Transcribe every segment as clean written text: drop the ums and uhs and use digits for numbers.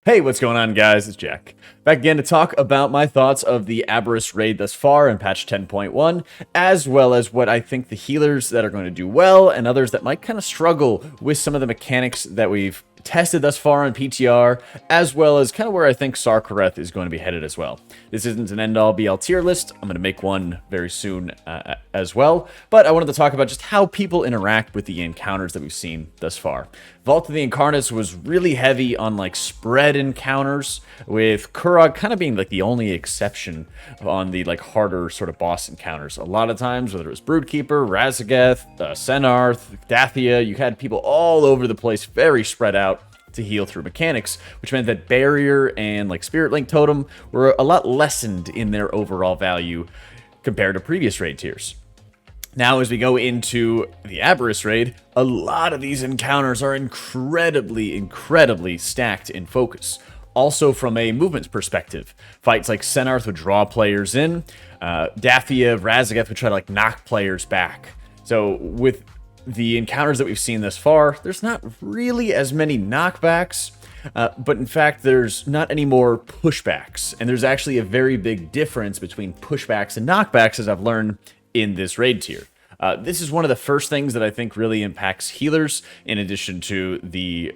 Hey, what's going on, guys? It's Jack. Back again to talk about my thoughts of the Aberrus raid thus far in patch 10.1, as well as what I think the healers that are going to do well and others that might kind of struggle with some of the mechanics that we've tested thus far on PTR, as well as kind of where I think Sarkareth is going to be headed as well. This isn't an end-all be-all tier list. I'm going to make one very soon as well, but I wanted to talk about just how people interact with the encounters that we've seen thus far. Vault of the Incarnates was really heavy on like spread encounters, with Kurog kind of being like the only exception on the like harder sort of boss encounters. A lot of times, whether it was Broodkeeper, Raszageth, Senarth, Dathia, you had people all over the place, very spread out to heal through mechanics, which meant that Barrier and like Spirit Link Totem were a lot lessened in their overall value compared to previous raid tiers. Now, as we go into the Aberrus raid, a lot of these encounters are incredibly stacked in focus. Also, from a movement perspective, fights like Senarth would draw players in, Dathia, Raszageth would try to like knock players back. So with the encounters that we've seen thus far, there's not really as many knockbacks, but in fact, there's not any more pushbacks. And there's actually a very big difference between pushbacks and knockbacks, as I've learned in this raid tier. This is one of the first things that I think really impacts healers, in addition to the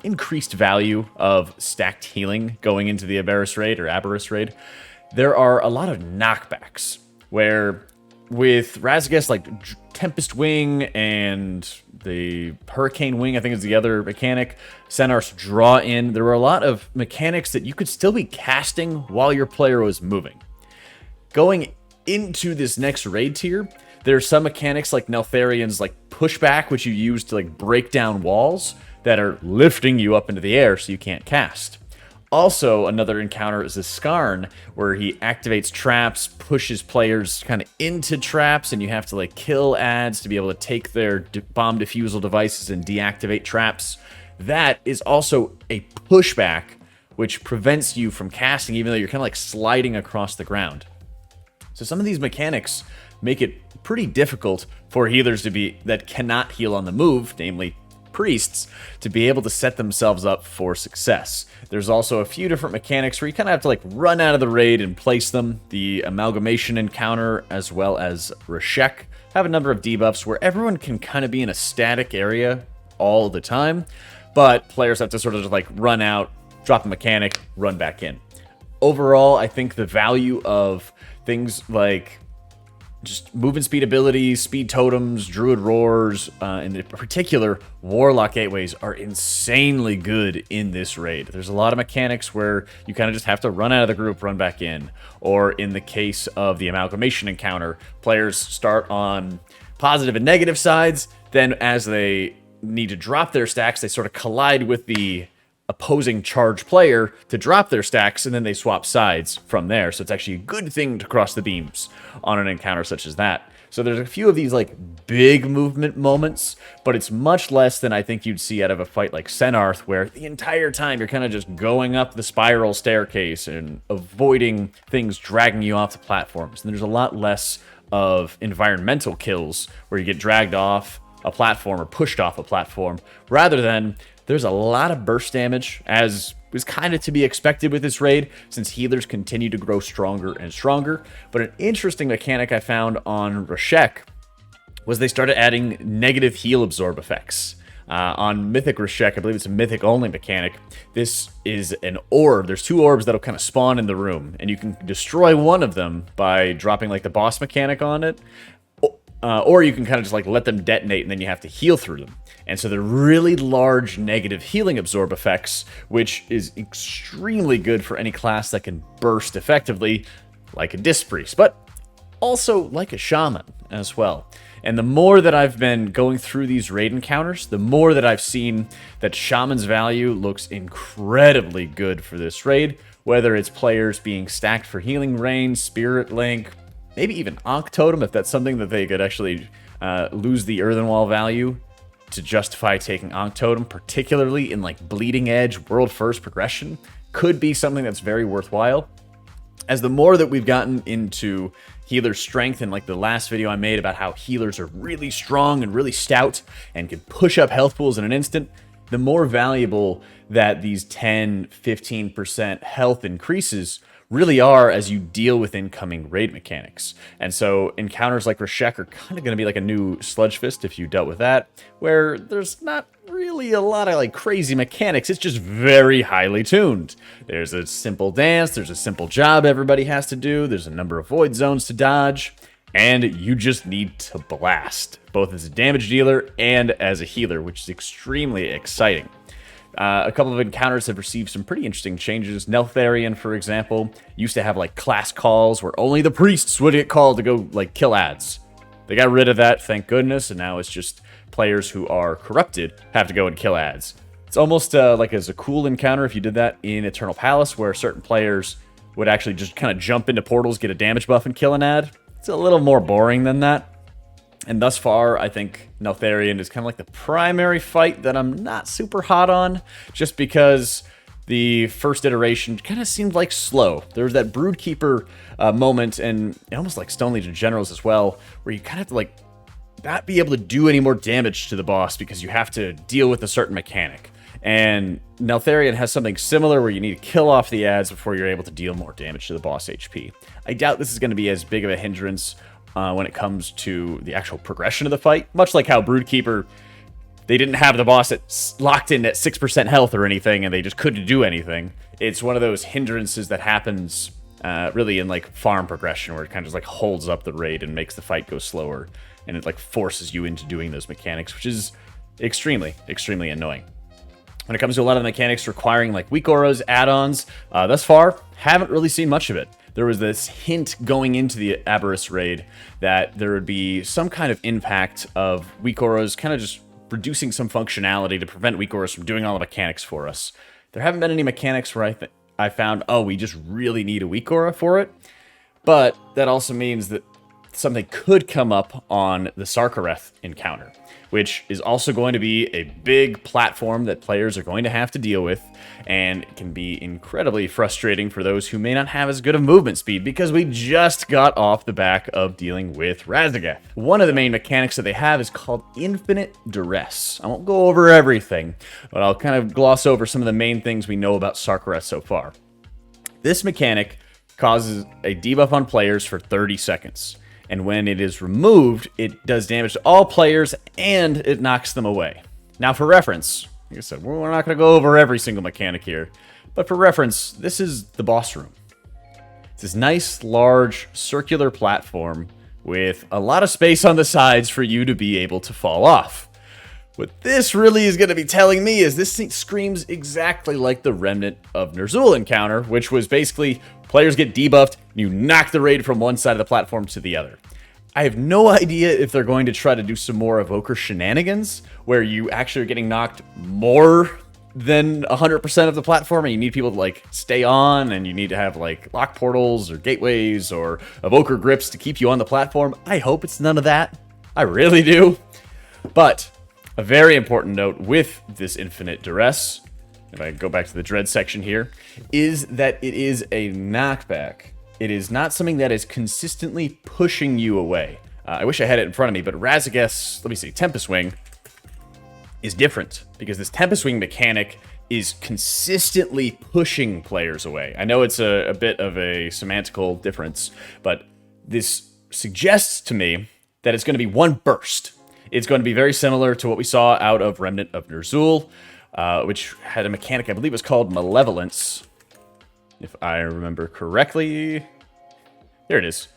increased value of stacked healing going into the Aberrus raid. There are a lot of knockbacks, where with Raszageth's like Tempest Wing and the Hurricane Wing, I think is the other mechanic, Senarth's Draw In, there were a lot of mechanics that you could still be casting while your player was moving. Going into this next raid tier, there are some mechanics like Neltharion's like pushback, which you use to like break down walls that are lifting you up into the air so you can't cast. Also, another encounter is a Skarn, where he activates traps, pushes players kind of into traps, and you have to like kill ads to be able to take their bomb defusal devices and deactivate traps. That is also a pushback, which prevents you from casting, even though you're kind of like sliding across the ground. So some of these mechanics make it pretty difficult for healers that cannot heal on the move, namely priests, to be able to set themselves up for success. There's also a few different mechanics where you kind of have to like run out of the raid and place them. The Amalgamation encounter, as well as Rashek, have a number of debuffs where everyone can kind of be in a static area all the time, but players have to sort of just like run out, drop the mechanic, run back in. Overall, I think the value of things like just movement speed abilities, speed totems, druid roars, and in particular, warlock gateways are insanely good in this raid. There's a lot of mechanics where you kind of just have to run out of the group, run back in. Or in the case of the Amalgamation encounter, players start on positive and negative sides, then as they need to drop their stacks, they sort of collide with the opposing charge player to drop their stacks, and then they swap sides from there. So it's actually a good thing to cross the beams on an encounter such as that. So there's a few of these like big movement moments, but it's much less than I think you'd see out of a fight like Senarth, where the entire time you're kind of just going up the spiral staircase and avoiding things dragging you off the platforms. And there's a lot less of environmental kills where you get dragged off a platform or pushed off a platform, rather than there's a lot of burst damage, as was kind of to be expected with this raid, since healers continue to grow stronger and stronger. But an interesting mechanic I found on Rashek was they started adding negative heal absorb effects. On Mythic Rashek, I believe it's a Mythic only mechanic, this is an orb. There's two orbs that'll kind of spawn in the room, and you can destroy one of them by dropping like the boss mechanic on it. Or you can kind of just like let them detonate, and then you have to heal through them. And so they're really large negative healing absorb effects, which is extremely good for any class that can burst effectively, like a Disc Priest, but also like a Shaman as well. And the more that I've been going through these raid encounters, the more that I've seen that Shaman's value looks incredibly good for this raid, whether it's players being stacked for healing rain, Spirit Link, maybe even Ankh Totem, if that's something that they could actually lose the Earthen Wall value to justify taking Ankh Totem, particularly in like Bleeding Edge, World First progression, could be something that's very worthwhile. As the more that we've gotten into healer strength, and like the last video I made about how healers are really strong and really stout and can push up health pools in an instant, the more valuable that these 10, 15% health increases really are as you deal with incoming raid mechanics. And so encounters like Reshek are kind of going to be like a new Sludge Fist if you dealt with that, where there's not really a lot of like crazy mechanics. It's just very highly tuned. There's a simple dance, there's a simple job everybody has to do, there's a number of void zones to dodge, and you just need to blast, both as a damage dealer and as a healer, which is extremely exciting. A couple of encounters have received some pretty interesting changes. Neltharion, for example, used to have like class calls where only the priests would get called to go like kill ads. They got rid of that, thank goodness, and now it's just players who are corrupted have to go and kill ads. It's almost like as a cool encounter if you did that in Eternal Palace, where certain players would actually just kind of jump into portals, get a damage buff, and kill an ad. It's a little more boring than that. And thus far, I think Neltharion is kind of like the primary fight that I'm not super hot on, just because the first iteration kind of seemed like slow. There was that Broodkeeper moment, and almost like Stone Legion Generals as well, where you kind of have to like not be able to do any more damage to the boss because you have to deal with a certain mechanic. And Neltharion has something similar where you need to kill off the ads before you're able to deal more damage to the boss HP. I doubt this is going to be as big of a hindrance when it comes to the actual progression of the fight. Much like how Broodkeeper, they didn't have the boss locked in at 6% health or anything, and they just couldn't do anything. It's one of those hindrances that happens really in like farm progression, where it kind of just like holds up the raid and makes the fight go slower, and it like forces you into doing those mechanics, which is extremely, extremely annoying. When it comes to a lot of the mechanics requiring like weak auras, add-ons, thus far, haven't really seen much of it. There was this hint going into the Aberrus raid that there would be some kind of impact of weak auras kind of just reducing some functionality to prevent weak auras from doing all the mechanics for us. There haven't been any mechanics where I found, oh, we just really need a weak aura for it. But that also means that something could come up on the Sarkareth encounter, which is also going to be a big platform that players are going to have to deal with, and it can be incredibly frustrating for those who may not have as good of movement speed, because we just got off the back of dealing with Raszageth. One of the main mechanics that they have is called Infinite Duress. I won't go over everything, but I'll kind of gloss over some of the main things we know about Sarkareth so far. This mechanic causes a debuff on players for 30 seconds. And when it is removed, it does damage to all players, and it knocks them away. Now, for reference, like I said, we're not going to go over every single mechanic here, but for reference, this is the boss room. It's this nice, large, circular platform with a lot of space on the sides for you to be able to fall off. What this really is going to be telling me is this thing screams exactly like the Remnant of Ner'zhul encounter, which was basically players get debuffed, and you knock the raid from one side of the platform to the other. I have no idea if they're going to try to do some more Evoker shenanigans, where you actually are getting knocked more than 100% of the platform, and you need people to like stay on, and you need to have like lock portals or gateways or Evoker grips to keep you on the platform. I hope it's none of that. I really do. But a very important note with this Infinite Duress, if I go back to the Dread section here, is that it is a knockback. It is not something that is consistently pushing you away. I wish I had it in front of me, but Raszageth's, let me see, Tempest Wing is different, because this Tempest Wing mechanic is consistently pushing players away. I know it's a bit of a semantical difference, but this suggests to me that it's going to be one burst. It's going to be very similar to what we saw out of Remnant of Ner'zhul, which had a mechanic, I believe it was called Malevolence, if I remember correctly. Here it is.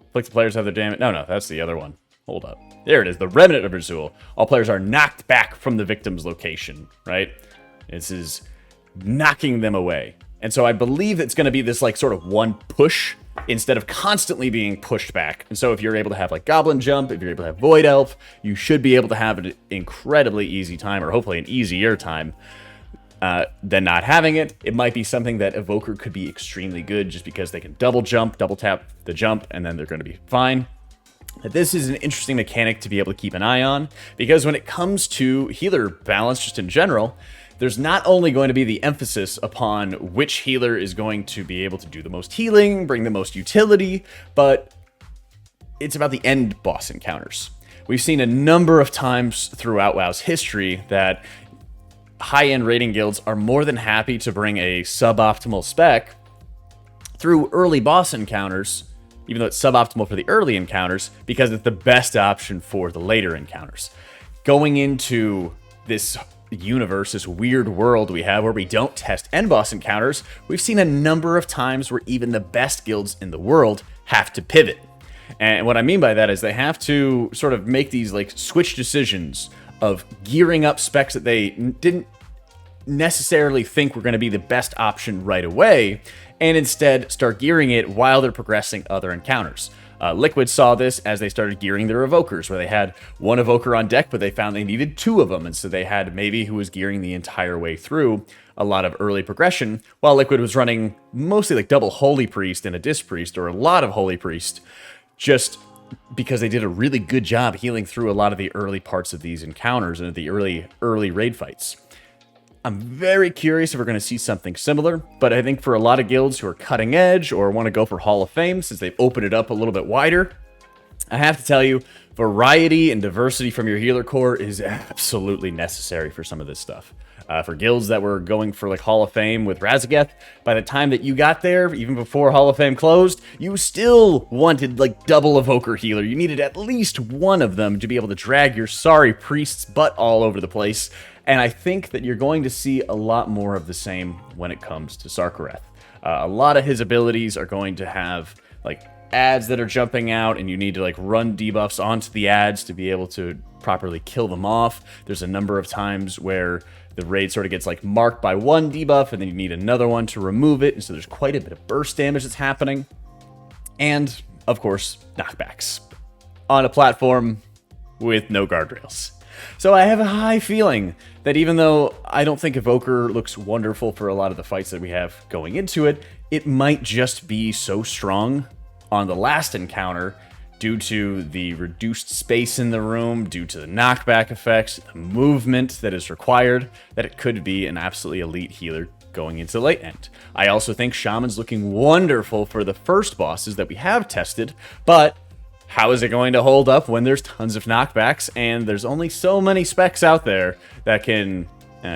Afflict the players have their damage. No, that's the other one. Hold up. There it is, the Remnant of Ner'zhul. All players are knocked back from the victim's location, right? This is knocking them away. And so I believe it's going to be this like sort of one push instead of constantly being pushed back. And so if you're able to have like Goblin Jump, if you're able to have Void Elf, you should be able to have an incredibly easy time, or hopefully an easier time than not having it. It might be something that Evoker could be extremely good, just because they can double tap the jump, and then they're going to be fine. This is an interesting mechanic to be able to keep an eye on, because when it comes to healer balance just in general, there's not only going to be the emphasis upon which healer is going to be able to do the most healing, bring the most utility, but it's about the end boss encounters. We've seen a number of times throughout WoW's history that high-end raiding guilds are more than happy to bring a suboptimal spec through early boss encounters, even though it's suboptimal for the early encounters, because it's the best option for the later encounters. Going into this universe, this weird world we have where we don't test end boss encounters, we've seen a number of times where even the best guilds in the world have to pivot. And what I mean by that is they have to sort of make these like switch decisions of gearing up specs that they didn't necessarily think were going to be the best option right away, and instead start gearing it while they're progressing other encounters. Liquid saw this as they started gearing their evokers, where they had one evoker on deck, but they found they needed two of them, and so they had maybe who was gearing the entire way through a lot of early progression, while Liquid was running mostly like double Holy Priest and a Disc Priest, or a lot of Holy Priest, just because they did a really good job healing through a lot of the early parts of these encounters and the early raid fights. I'm very curious if we're going to see something similar, but I think for a lot of guilds who are cutting edge or want to go for Hall of Fame, since they've opened it up a little bit wider, I have to tell you, variety and diversity from your healer core is absolutely necessary for some of this stuff. For guilds that were going for like Hall of Fame with Razageth, by the time that you got there, even before Hall of Fame closed, you still wanted like double evoker healer. You needed at least one of them to be able to drag your sorry priest's butt all over the place. And I think that you're going to see a lot more of the same when it comes to Sarkareth. A lot of his abilities are going to have like ads that are jumping out, and you need to like run debuffs onto the ads to be able to properly kill them off. There's a number of times where the raid sort of gets like marked by one debuff, and then you need another one to remove it, and so there's quite a bit of burst damage that's happening. And, of course, knockbacks on a platform with no guardrails. So I have a high feeling that even though I don't think Evoker looks wonderful for a lot of the fights that we have going into it, it might just be so strong on the last encounter due to the reduced space in the room, due to the knockback effects, the movement that is required, that it could be an absolutely elite healer going into the late end. I also think Shaman's looking wonderful for the first bosses that we have tested, but how is it going to hold up when there's tons of knockbacks and there's only so many specs out there that can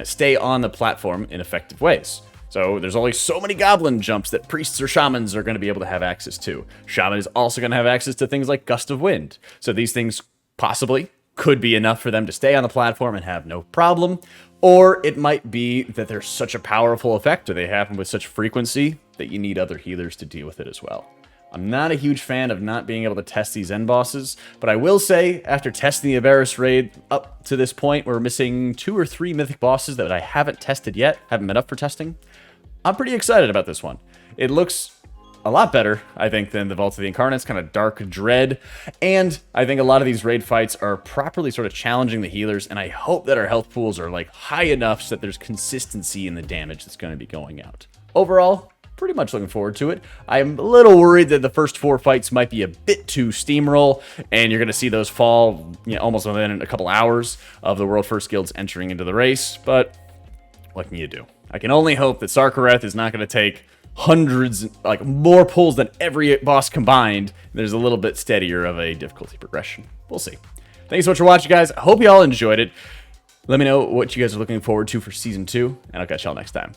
stay on the platform in effective ways? So there's only so many goblin jumps that priests or shamans are going to be able to have access to. Shaman is also going to have access to things like Gust of Wind. So these things possibly could be enough for them to stay on the platform and have no problem. Or it might be that they're such a powerful effect, or they happen with such frequency that you need other healers to deal with it as well. I'm not a huge fan of not being able to test these end bosses, but I will say, after testing the Aberrus raid up to this point, we're missing 2 or 3 mythic bosses that I haven't tested yet, haven't been up for testing. I'm pretty excited about this one. It looks a lot better, I think, than the Vault of the Incarnates, kind of dark dread, and I think a lot of these raid fights are properly sort of challenging the healers, and I hope that our health pools are like high enough so that there's consistency in the damage that's going to be going out. Overall, pretty much looking forward to it. I'm a little worried that the first 4 fights might be a bit too steamroll, and you're going to see those fall, almost within a couple hours of the World First Guilds entering into the race, but what can you do? I can only hope that Sarkareth is not going to take hundreds, like more pulls than every boss combined. There's a little bit steadier of a difficulty progression. We'll see. Thanks so much for watching, guys. I hope you all enjoyed it. Let me know what you guys are looking forward to for Season 2, and I'll catch y'all next time.